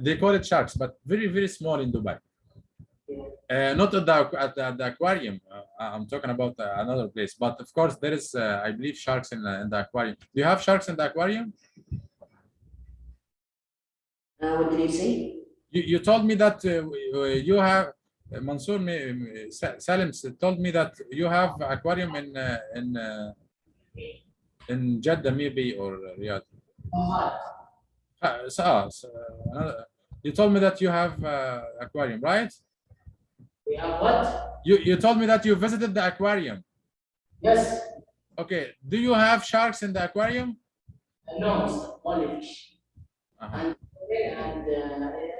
they call it sharks, but very small in Dubai. Not at the aquarium. I'm talking about another place. But of course, there is, I believe, sharks in the aquarium. Do you have sharks in the aquarium? what did you say? You told me that you have Mansour Salim told me that you have aquarium in Jeddah maybe, or Riyadh. You told me that you have aquarium, right? We have what? You told me that you visited the aquarium. Yes. Okay. Do you have sharks in the aquarium? No, only fish. Uh-huh. And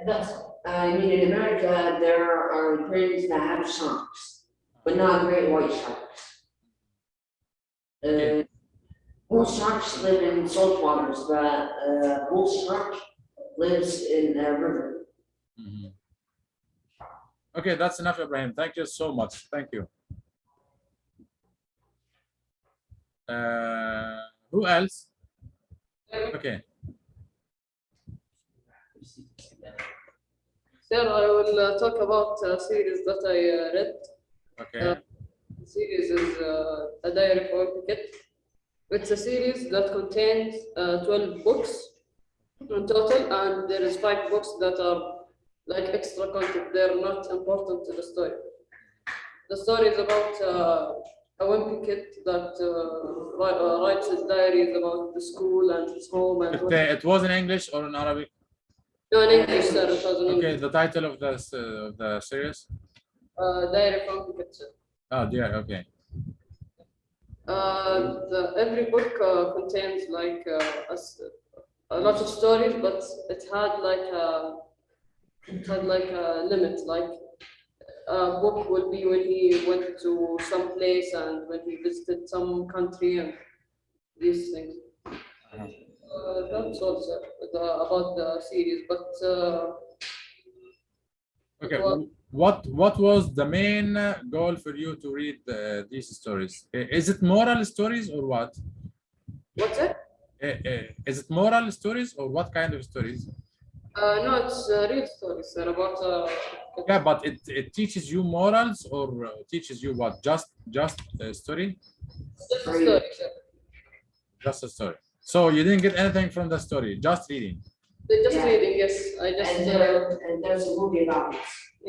that's all. I mean, in America, there are aquariums that have sharks, but not great white sharks. Okay. Most sharks live in salt waters, but most shark lives in a river. Mhm. Okay, that's enough, Ibrahim. Thank you so much. Thank you. Who else? Okay. Sir, I will talk about a series that I read. Okay. The series is A Diary for Kit. It's a series that contains 12 books in total, and there is 5 books that are like extra content. They're not important to the story. The story is about a wimpy kid that writes his diaries about the school and his home and It was in English or in Arabic? no, in English, sir. It was in Okay. English. The title of the series? Diary from Kit, sir. Oh, dear. Okay. Every book contains like a lot of stories, but it had like a limit. Like a book will be when he went to some place and when he visited some country and these things. That's all, sir, about the series. But Okay. What was the main goal for you to read these stories? Is it moral stories or what? what's it? Is it moral stories or what kind of stories? No, it's real stories, sir, about Yeah, but it teaches you morals or teaches you what? Just a story? just a story, sir. Just a story. So you didn't get anything from the story, just reading. Just Yeah. reading, yes. I just And there's a movie about it.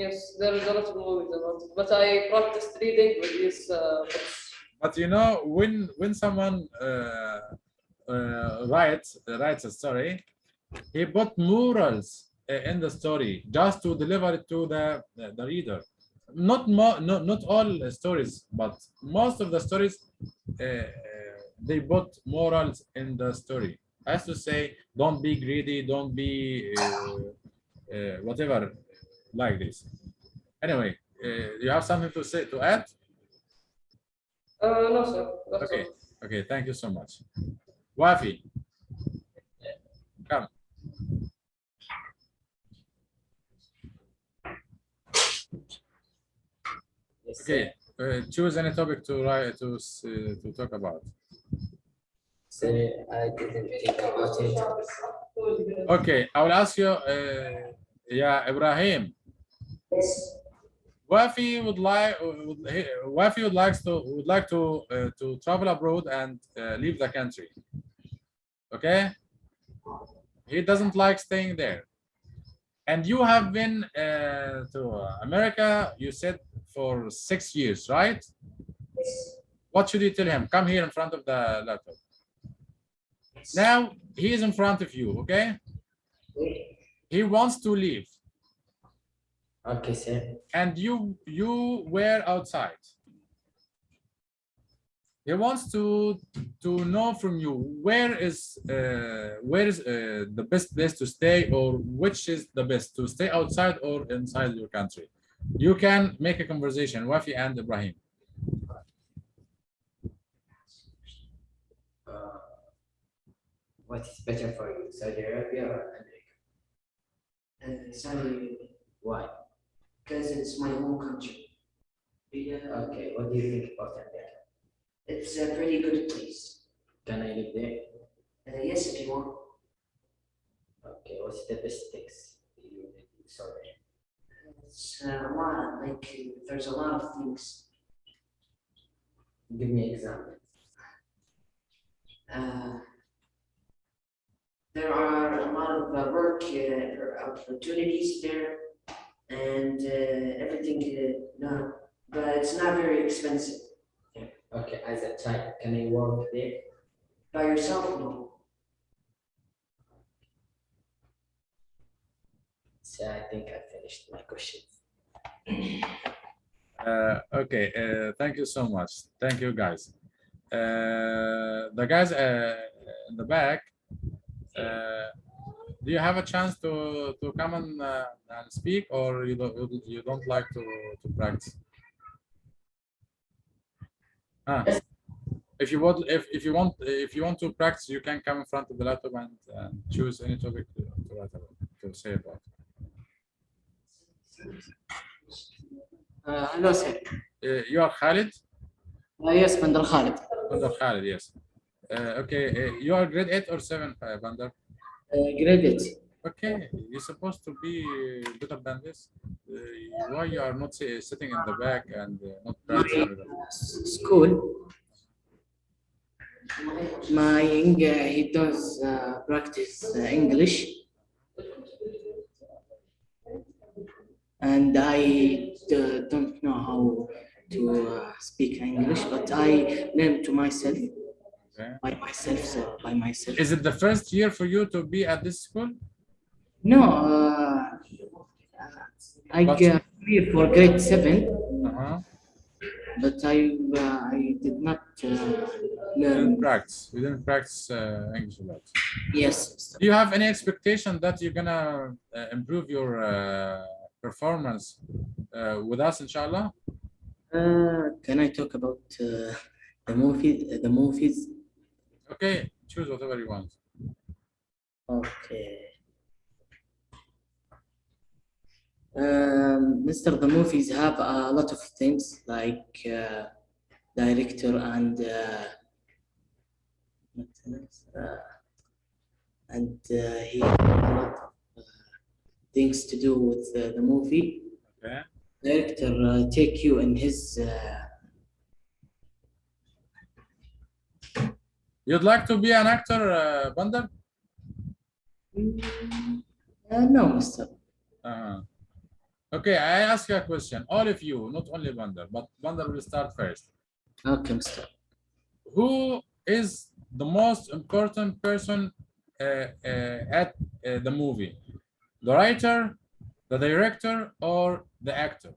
yes, there is a lot of movies about it, but I practiced reading with these books. But you know, when someone writes a story, he put morals in the story just to deliver it to the reader. Not all stories, but most of the stories they put morals in the story. As to say, don't be greedy, don't be whatever like this. Anyway, you have something to say to add? No, sir. That's Okay, all. okay, thank you so much. Wafi, come. Yes, Okay, choose any topic to write to talk about. so I didn't think about it. Okay, I will ask you, yeah, Ibrahim. Wafi would Wafi would like to travel abroad and leave the country. Okay, he doesn't like staying there. And you have been to America, you said, for 6 years, right? What should you tell him? Come here in front of the laptop. Now he is in front of you, okay? He wants to leave. Okay, sir. And you were outside. He wants to know from you where is the best place to stay, or which is the best to stay outside or inside your country. You can make a conversation, Wafi and Ibrahim. What is better for you, Saudi Arabia or America? Saudi Arabia, Why? because it's my home country. Yeah, Okay, what do you think about America? it's a pretty good place. Can I live there? Yes, if you want. Okay, what's the best things you saw there? It's a lot, like, there's a lot of things. Give me an example. There are a lot of work opportunities there, and everything, no, but it's not very expensive. Okay, as a child, can I work there? By yourself, no. So I think I finished my questions. Okay, thank you so much. Thank you, guys. The guys in the back, do you have a chance to come and speak, or you don't like to practice? If you want to practice, you can come in front of the laptop and choose any topic to write about, to say about. Hello, sir. You are Khalid? Yes, Bandar Khalid. Bandar Khalid, yes. Okay, you are grade 8 or 7, Bandar? Grade 8. Okay, you're supposed to be better than this. Why you are not sitting in the back and not practicing? School. He does practice English. And I don't know how to speak English, but I learn to myself. Okay. By myself. Is it the first year for you to be at this school? No, I got free for grade 7, but I did not learn. We didn't practice English a lot. Yes. Do you have any expectation that you're gonna improve your performance with us, inshallah? Can I talk about the movies? Okay, choose whatever you want. Okay. Mr. The movies have a lot of things like director and he has a lot of things to do with the movie. Okay. Director take you in his. You'd like to be an actor, Bandar? No, Mr. Okay, I ask you a question. All of you, not only Bandar, but Bandar will start first. Okay, Mr. Who is the most important person at the movie? The writer, the director, or the actor?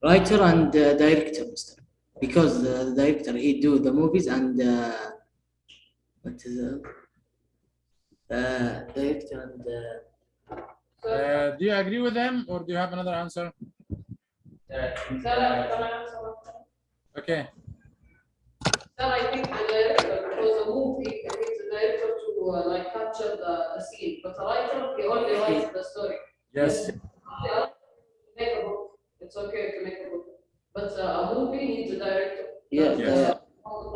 Writer and director, Mr. Because the director he do the movies and What is it? Director and Do you agree with him or do you have another answer? Okay. Then I think the director, because the movie, I think the director to like capture the scene, but the writer, he only writes the story. Yes. Yeah, make a book. It's okay to make a book, but a movie needs a director. yeah, Yes.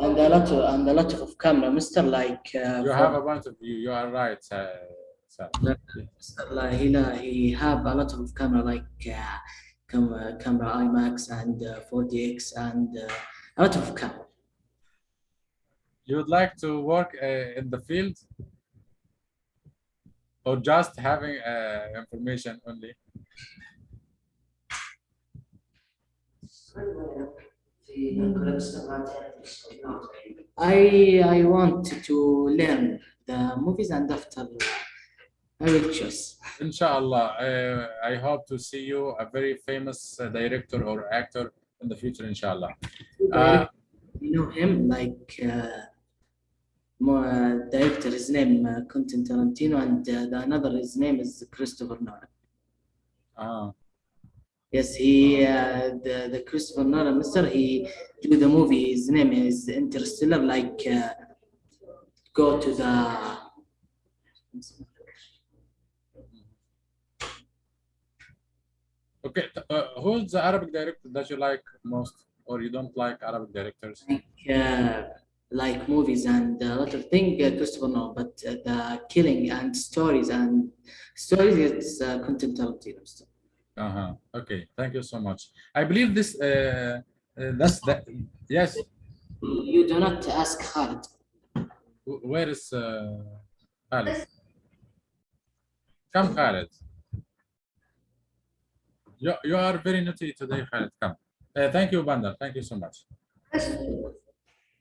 and a lot of camera, Mr. Like You have a point of view. You are right, Sam. he have a lot of camera like camera IMAX and 4DX and a lot of camera. You would like to work in the field or just having information only? I want to learn the movies and after I will choose. Inshallah, I hope to see you a very famous director or actor in the future, inshallah. You know him like director, his name Quentin Tarantino, and the another his name is Christopher Nolan. Yes, he the Christopher Nolan, Mr. He do the movie. His name is Interstellar. Like go to the. Okay, who's the Arabic director that you like most, or you don't like Arabic directors? Like movies and a lot of things, Christopher Nolan, but the killing and stories it's Quentin Tarantino. Okay, thank you so much. I believe this. That's that. Yes. You do not ask Khalid. Where is Khalid? Come, Khalid. You are very naughty today, Khalid. Come. Thank you, Bandar. Thank you so much.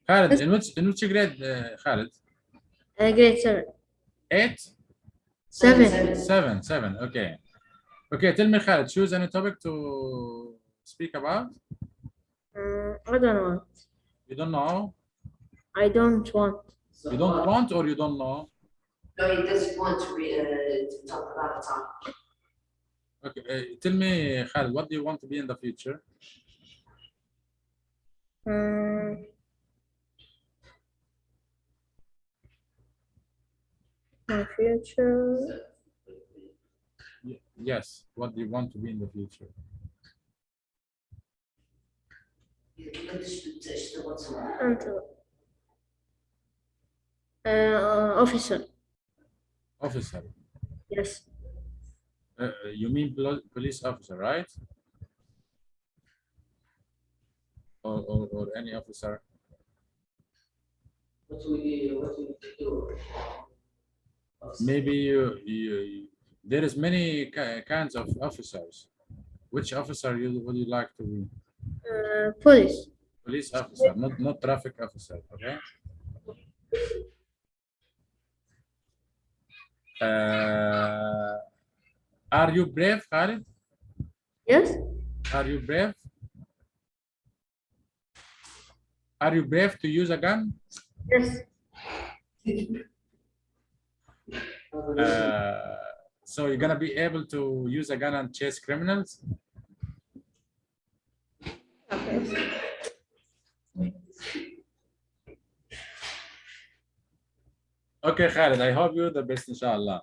Khalid, in which grade, Khalid? Grade 7. 8? 7. 7. Okay. Okay. Tell me, Khalid. Choose any topic to speak about. I don't know. You don't know. I don't want. You don't want, or you don't know. No, he doesn't want to talk about it. Okay. Tell me, Khalid, what do you want to be in the future? My future. Yes. What do you want to be in the future? Officer. Officer. Yes. You mean police officer, right? Or any officer? What will you do? Maybe you there is many kinds of officers. Which officer would you like to be? Police. Police officer, not traffic officer. Okay. Are you brave, Khalid? Yes. Are you brave? Are you brave to use a gun? Yes. So you're gonna be able to use a gun and chase criminals? Okay. Okay, Khalid, I hope you're the best, inshallah.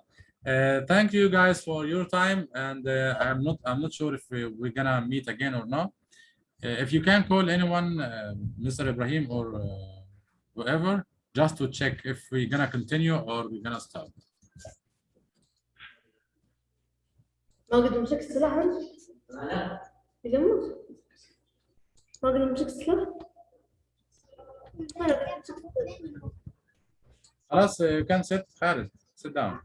Thank you guys for your time, and I'm not sure if we're gonna meet again or not. If you can call anyone, Mr. Ibrahim or whoever, just to check if we're gonna continue or we're gonna stop. ما قد مسكت سلاح أنت؟ يجمد؟ ما قد مسكت سلاح؟ خلاص, you can sit, Khalid. Sit down.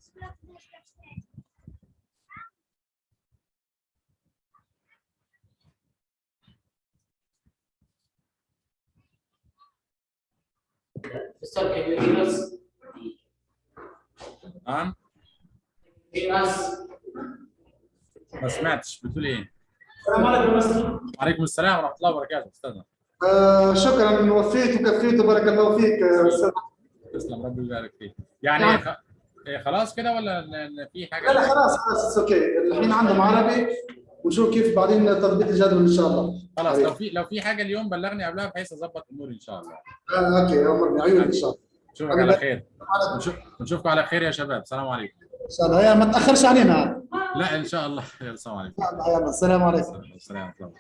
Mister, can you hear us? Hear us? ما سمعتش بتقول ايه؟ السلام عليكم مستر. وعليكم السلام ورحمة الله وبركاته. استاذنا. شكرا، وفيت وكفيت وبارك الله فيك استاذ. تسلم ربي يبارك فيك. يعني خلاص كده ولا في حاجه؟ لا خلاص اوكي، الحين عندهم عربي ونشوف كيف بعدين تضبيط الجدول ان شاء الله. خلاص لو في حاجه اليوم بلغني قبلها بحيث اظبط اموري ان شاء الله. اوكي امرني عيوني ان شاء الله. نشوفك على خير. نشوفكم على خير يا شباب. السلام عليكم. ان شاء الله، يا ما تاخرش علينا. لا ان شاء الله. يلا السلام عليكم. يلا السلام عليكم. السلام عليكم.